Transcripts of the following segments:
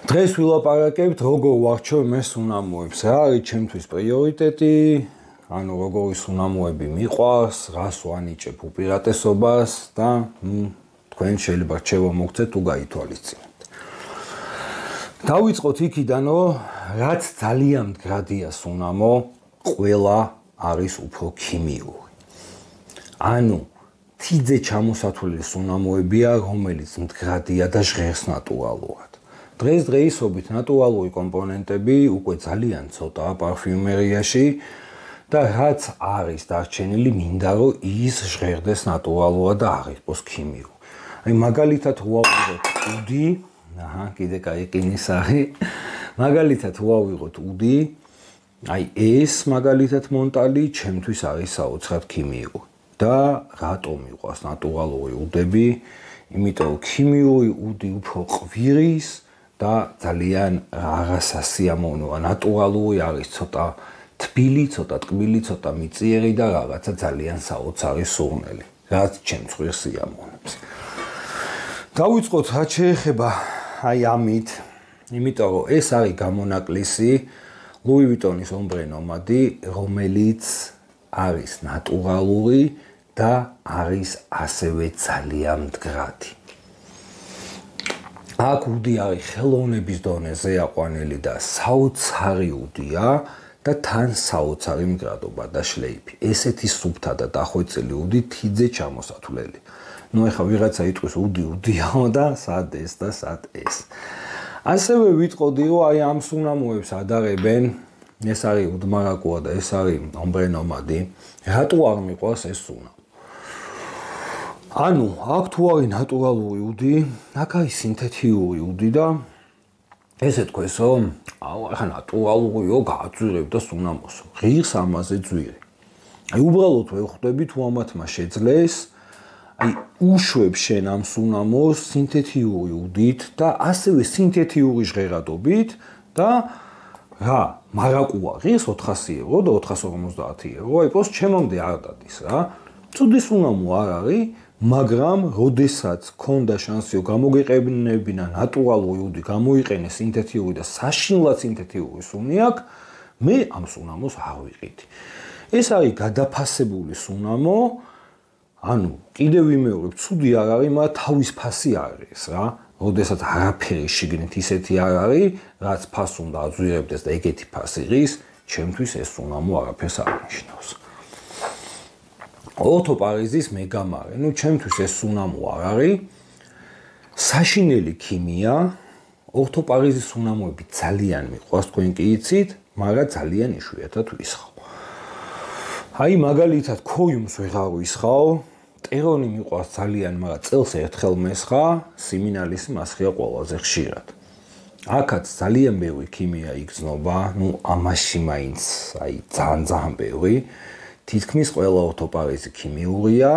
დღეს ვილაპარაკებთ როგორ ვარჩევ მე სუნამოებს. რა არის ჩემთვის პრიორიტეტი, ანუ როგორი სუნამოები მიყვარს, რას ვანიჭებ უპირატესობას და თქვენ შეიძლება რჩევა მოგცეთ თუ გაითვალისწინებთ. დავიწყოთ იქიდან, რაც ძალიან მდგრადია სუნამო, ყველა არის უფრო ქიმიური. ანუ თიძე ჩამოსათვლელი სუნამოებია, რომელიც მდგრადია და ჟღერს ნატურალურად. დღესდღეობით ნატურალური კომპონენტები უკვე ძალიან ცოტაა პარფიუმერიაში და რაც არის დარჩენილი, მინდა რომ ის ჟღერდეს ნატურალურად და არ იყოს ქიმიური. აი მაგალითად ვავიღოთ უდი, კიდე კაი ყინის არის. მაგალითად ვავიღოთ უდი, აი ეს მაგალითად მონტალი ჩემთვის არის საოცრად ქიმიური. და რატომ მიყვარს ნატურალური უდები? იმიტომ რომ ქიმიური უდი უფრო ყვირის და ძალიან რაღაცასიამოვნოა. ნატურალური არის ცოტა თბილი, ცოტა ტკბილი, ცოტა მიწიერი და რაღაცა ძალიან საოცარი სურნელი, რაც ჩემს ხვირს სიამოვნებს. დავიწყოთ რაც შეეხება აი ამით, იმიტომ რომ ეს არის გამონაკლისი Louis Vuitton-ის Ombre Nomade, რომელიც არის ნატურალური და არის ასევე ძალიან მდგრადი. აქ უდი არის ხელოვნების დონეზე აყვანილი და საოცარი უდია და თან საოცარი მდგრადობა და შლეიფი. ესეთი სუფთა და დახვეწილი უდი თიძე ჩამოსათვლელი. ნუ ეხლა ვიღაცა იტყვის უდიაო და სად ეს და სად ეს. ასევე ვიტყოდი რომ აი ამ სუნამოებს ადარებენ, ეს არის უდმარაკოა და ეს არის Ombre Nomade. რატო არ მიყვარს ეს სუნამო? ანუ აქ თუ არის ნატურალური უდი, აქ არის სინთეთიური უდი და ესე თქვეს რომ ახლა ნატურალურიო გააძვირებ და სუნამოსო. ღირს ამაზე ძვირი. აი უბრალოდ ვერ ხვდები თუ ამათმა შეძლეს აი უშვებ შენ ამ სუნამოს სინთეთიური უდით და ასევე სინთეთიური ჟღერადობით და რა, მარაკუა ღირს 400 евро და 450 евро, აი პოს ჩემამდე არ დადის რა. ცუდი სუნამო არ არის, მაგრამ როდესაც ქონდა შანსიო გამოგიყენებინა ნატურალური უდი, გამოიყენე სინთეთიური და საშინლად სინთეთიური სუნი აქვს, მე ამ სუნამოს არ ვიყიდი. ეს არის გადაფასებული სუნამო, ანუ კიდევ ვიმეორებ, ცუდი არ არის, მაგრამ თავის ფასი არის რა. როდესაც არაფერი შიგნით ისეთი არ არის, რაც ფას უნდა აძვირებდეს და ეგეთი ფასი ღირს, ჩემთვის ეს სუნამო არაფერს არ ნიშნავს. Otto Paris-ის მეგამარე, ნუ ჩემთვის ეს სუნამო არ არის. საშინელი ქიმია, Otto Paris-ის სუნამოები ძალიან მიყვარს, თქვენ კი იცით, მაგრამ ძალიან იშვიათად ვისხავ. აი მაგალითად ქოიუმს ვეღარ ვისხავ, ტერონი მიყვარს ძალიან, მაგრამ წელს ერთხელ მესხა, სიმინალისი მასხია ყველაზე ხშირად. აქაც ძალიან ბევრი ქიმია იგრძნობა, ნუ ამაში მაინც აი ძალიან ბევრი. თითქმის ყველა Otto Paris-ი ქიმიურია,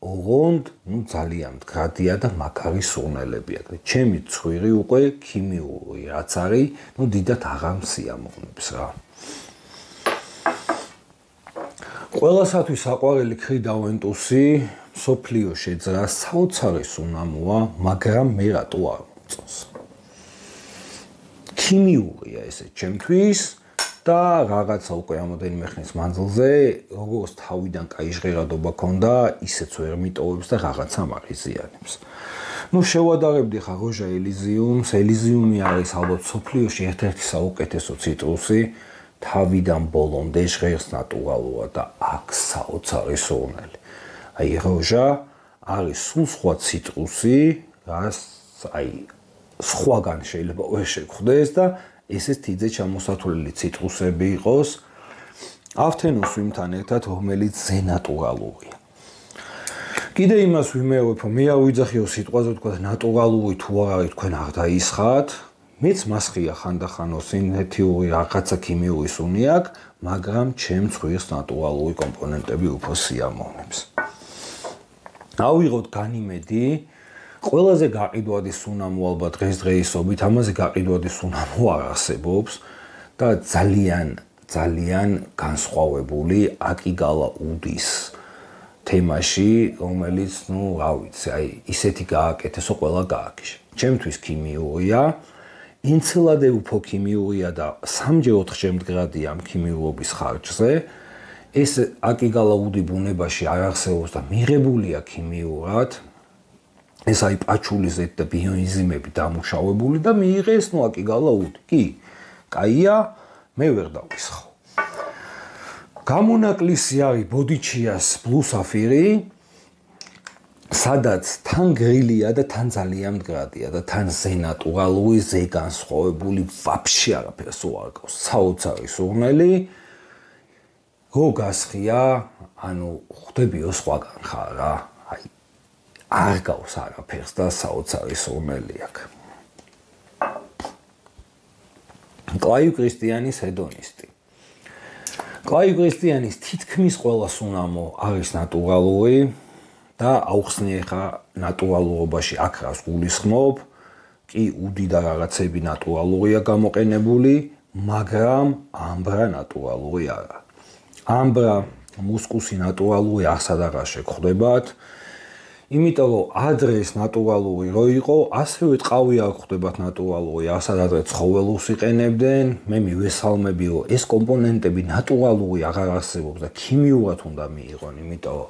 ოღონდ ნუ ძალიან მდგრადია და მაგარი სურნელები აქვს. ჩემი ცხვირი უკვე ქიმიური რაც არის, ნუ დიდად აღარ მსიამოვნებს რა. ყველასათვის საყვარელი ქრიდავენტუსი სოფლიო შეძრა საოცარი სუნამოა, მაგრამ მე რატო არ მომწონს. ქიმიურია ესე ჩემთვის და რაღაცა უკვე ამოდენიმე ხნის მანძილზე, როგორც თავიდან კაი ჟღერადობა ქონდა, ისეც ვერ მიტოვებს და რაღაცა მარიზიანებს. ნუ შევადარებდი ხა როჟა ელიზიუმს, ელიზიუმი არის ალბათ სოფლიოში ერთ-ერთი საუკეთესო ციტრუსი, თავიდან ბოლომდე ჟღერს ნატურალურად და აქ საოცარი სურნელი. აი როჟა არის სულ სხვა ციტრუსი, რაც აი სხვაგან შეიძლება ვერ შეგხვდეს და ესეც თიძე ჩამოსათვლელი ციტრუსები იყოს ავთენოსვიმთან ერთად, რომელიც ზენატურალურია. კიდე იმას ვიმეორებ, რომ მე არ ვიძახიო სიტყვაზე თქვა ნატურალური თუ არ არის თქვენ არ დაისხათ. მეც მასხია ხანდახანო სინთეთიური რაღაცა ქიმიური სუნი აქვს, მაგრამ ჩემს ხვირს ნატურალური კომპონენტები უფრო სიამოვნებს. ავიღოთ განიმედი, ყველაზე გაყიდვადი სუნამო ალბათ დღესდღეობით, ამაზე გაყიდვადი სუნამო არ არსებობს და ძალიან განსხვავებული აკიგალა უდის თემაში, რომელიც, რა ვიცი, აი ისეთი გააკეთესო ყველა გააკიშე. ჩემთვის ქიმიურია, ენცილადე უფრო ქიმიურია და 3-4 მდგრადია ამ ქიმიურობის ხარჯზე. ეს აკიგალაუდი ბუნებაში არ არსებობს და მიღებულია ქიმიურად. ეს აი პაჩულის ზეთ და ბიოენზიმები დამუშავებული და მიიღეს ნუ აკიგალაუდი. კი, კაია, მე ვერ დავისხავ. გამონაკლისი არის ბოდიჩიას ბლუ საფირი, სადაც თან გრილია და თან ძალიან მდგრადია და თან ზენატურალური, ზეგანსხვავებული ვაფშე არაფერს უარგავს. საოცარი სურნელი. რო გასხია, ანუ ხვდებიო სხვაგან ხარ რა. აი არ გავს არაფერს და საოცარი სურნელი აქვს. კლაივ კრისტიანის ჰედონისტი. კლაივ კრისტიანის თითქმის ყველა სუნამო არის ნატურალური და აუხსნი ხა ნატურალურობაში აქ რას გულისხმობ, კი უდი და რაღაცები ნატურალურია გამოყენებული, მაგრამ ამბრა ნატურალური არა. ამბრა მუსკუსი ნატურალური აღსადაღარ შეგხვდებათ, იმიტომ რომ ადრეს ნატურალური რო იყო, ასევე ტყავი არ ხდებათ ნატურალური, ასადადრე ცხოველურს იყენებდნენ, მე მივესალმები რომ ეს კომპონენტები ნატურალური აღარ არსებობს და ქიმიურად უნდა მიიღონ, იმიტომ რომ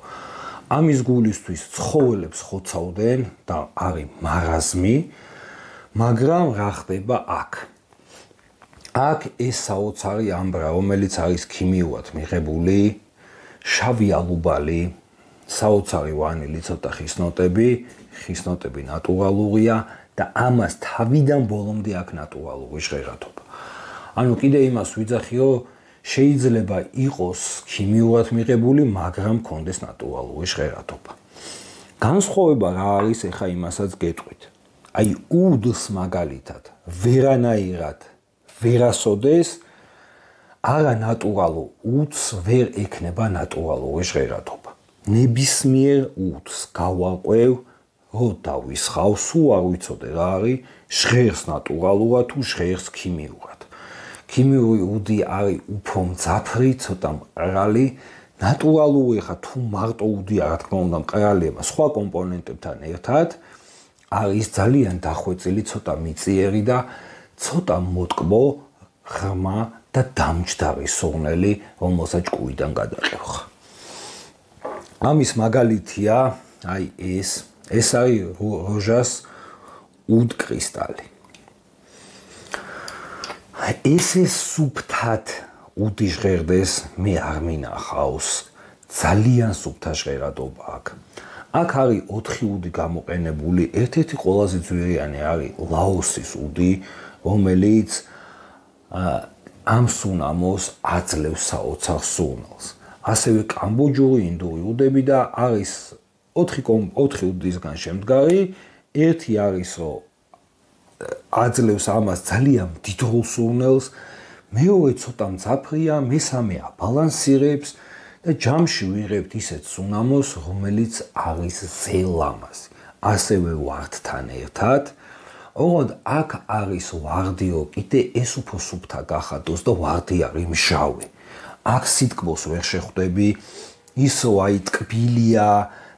ამის გულისთვის ცხოველებს ხოცავდნენ და არის მარაზმი, მაგრამ რა ხდება აქ? აქ ეს საოცარი ამბრა, რომელიც არის ქიმიურად მიღებული, შავი ალუბალი, საოცარი ვანილი, ცოტა ხისნოტები ნატურალურია და ამას თავიდან ბოლომდე აქვს ნატურალური ჟღერადობა. ანუ კიდე იმას ვიძახი, რომ შეიძლება იყოს ქიმიურად მიღებული, მაგრამ კონდეს ნატურალური ჟღერადობა. განსხვავება რა არის, ეხა იმასაც გეტყვით. აი უდს მაგალითად ვერანაირად ვერასოდეს არა ნატურალურ უდს ვერ ექნება ნატურალური ჟღერადობა. ნებისმიერ უდს გავაყვევ, რო დავისხავ, სულ არ ვიცოდე რა არის, ჟღერს ნატურალურად თუ ჟღერს ქიმიურად. ქიმიური უდი არის უფრო მძაფრი, ცოტა მყრალი, ნატურალური ხა თუ მარტო უდია, რა თქმა უნდა, მყრალია, სხვა კომპონენტებთან ერთად არის ძალიან დახვეწილი, ცოტა მიწიერი და ცოტა მოტკბო, ღრმა და დამჯდარი სურნელი, რომელსაც ჭკუიდან გადაყევხა. ამის მაგალითია, აი ეს არის როჟას უდ კრისტალი. ესე სუფთად უდი ჟღერდეს, მე არ მინახავს, ძალიან სუფთა ჟღერადობა აქვს. აქ არის 4 უდი გამოყენებული, ერთ-ერთი ყველაზე ძვირიანი არის ლაოსის უდი, რომელიც ამ სუნამოს აძლევს საოცარ სურნელს. ასევე კამბოჯური, ინდური უდები და არის 4 უდისგან შემდგარი, ერთი არის რომ აძლევს ამას ძალიან დიდრულ სურნელს, მეორე ცოტა მძაფრია, მესამე აბალანსირებს და ჯამში ვიღებთ ისეთ სუნამოს, რომელიც არის ზელამაზი. ასევე ვარდთან ერთად, ოღონდ აქ არის ვარდიო, კიდე ეს უფრო სუფთა გახადოს და ვარდი არის მჟავი. აქ სიტკბოს ვერ შეხვდები, ისო აი ტკბილია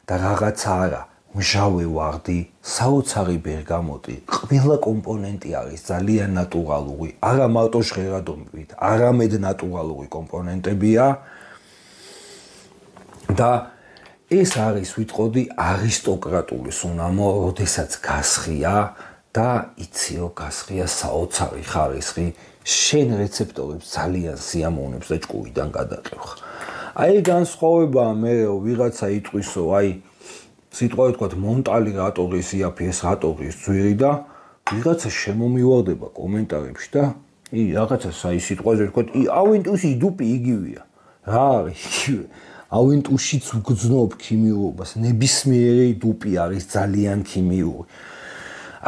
და რაღაცა არა, მჟავი ვარდი, საოცარი ბერგამოტი, ყველა კომპონენტი არის ძალიან ნატურალური, არა მარტო ჟღერადობით, არამედ ნატურალური კომპონენტებია და ეს არის ვიტყოდი არისტოკრატული სუნამო, როდესაც გასხია და იციო გასხია საოცარი ხარისხი, შენ რეცეპტორებს ძალიან სიამოვნებს და ჭკუიდან გადაყევხა. აი განსხვავებაა მე ვიღაცა იტყვისო, აი სიტყვა თქვა მონტალი რატორის იაფი ეს რატორის ძვირი და ვიღაცა შემომივარდება კომენტარებში და რაღაცა საი სიტყვაზე თქვა ავენტუსი დუპი იგივეა. რა არის იგივე? ავენტუშიც უგრძნობ ქიმიურობას, ნებისმიერი დუპი არის ძალიან ქიმიური.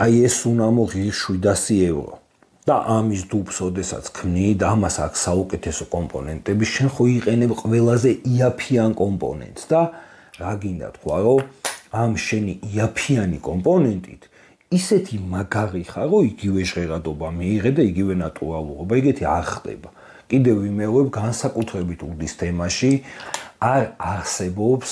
აი ეს სუნამო ღირს 700 евро. და ამის დუბს ოდესაც ქმნი და ამას აქვს საუკეთესო კომპონენტები, შენ ხო იყენებ ყველაზე იაფიან კომპონენტს და რა გინდა თქვა რომ ამ შენი იაფიანი კომპონენტით ისეთი მაგარი ხარ, რომ იგივე ჟღერადობა მიიღე და იგივე ნატურალურობა, ეგეთი არ ხდება. კიდევ ვიმეორებ განსაკუთრებით უდის თემაში არ არსებობს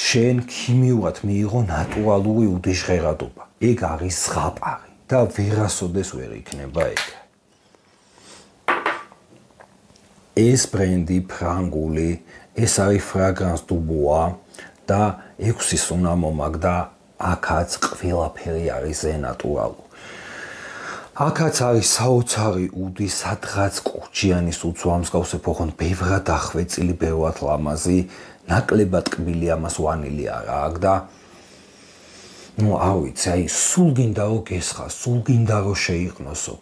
შენ ქიმიურად მიიღო ნატურალური უდის ჟღერადობა. ეგ არის ზღაპარი. და ვერასოდეს ვერ იქნება ეგ. ეს ბრენდი ფრანგული, ეს არის ფრაგრანს დუბოა და 6 სუნამო მაქვს და აქაც ყველაფერი არის ზენატურალურ. აქაც არის საოცარი უდი, სადღაც კურჯიანის უცვამსგავსე ფოხონ, ბევრად ახვეწილი, ბევრად ლამაზი, ნაკლებად კბილი, ამას ვანილი არა აქვს და არ ვიცი, აი სულ გინდა რომ გესხა, სულ გინდა რომ შეიყნოსო.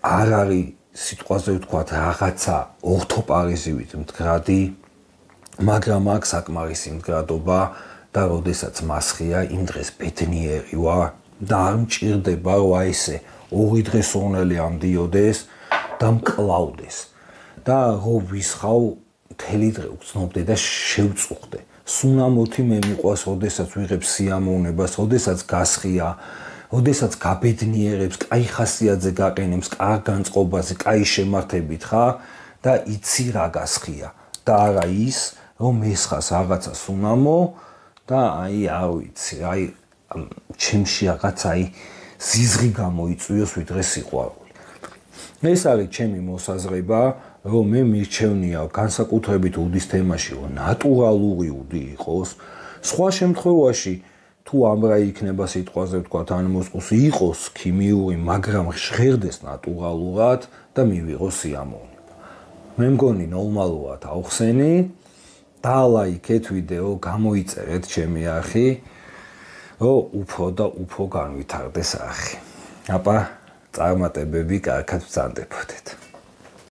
არ არის სიტყვაზე ვთქვათ რაღაცა ორთოპარიზივით მდგრადი, მაგრამ აქ საკმარისი მდგრადობა და როდესაც მასხია, იმ დღეს ბედნიერი ვარ და არ მჭირდება რომ აი ესე 2 დღეს სურნელი ამდიოდეს და მკლავდეს და რო ვისხავ მთელი დღე უცნობდე და შევწუხდე. სუნამოთი მე მიყვას, როდესაც ვიღებ სიამოვნებას, როდესაც გასხია, როდესაც გაბედნიერებს, კაი ხასიათზე გაყენებს, კარგ განწყობაზე, კაი შემართებით ხარ და იცი რა გასხია და არა ის რომ ესხას რაღაცა სუნამო და აი არ ვიცი, აი ჩემში რაღაცა აი ზიზღი გამოიწვიოს ვიდრე სიყვარული. ეს არის ჩემი მოსაზრება, რომ მე მირჩევნია განსაკუთრებით უდის თემაში, რომ ნატურალური უდი იყოს. სხვა შემთხვევაში თუ ამრა იქნება სიტყვაზე ვთქვათ, ან მოსყოს იყოს ქიმიური, მაგრამ ჟღერდეს ნატურალურად და მივიღოს სიამოვნება. მე მგონი ნორმალურად ავხსენი, დალაიქეთ ვიდეო, გამოიწერეთ ჩემი არხი, რომ უფრო და უფრო განვითარდეს არხი. აპა წარმატებები, კარგად ვწანდებოდეთ.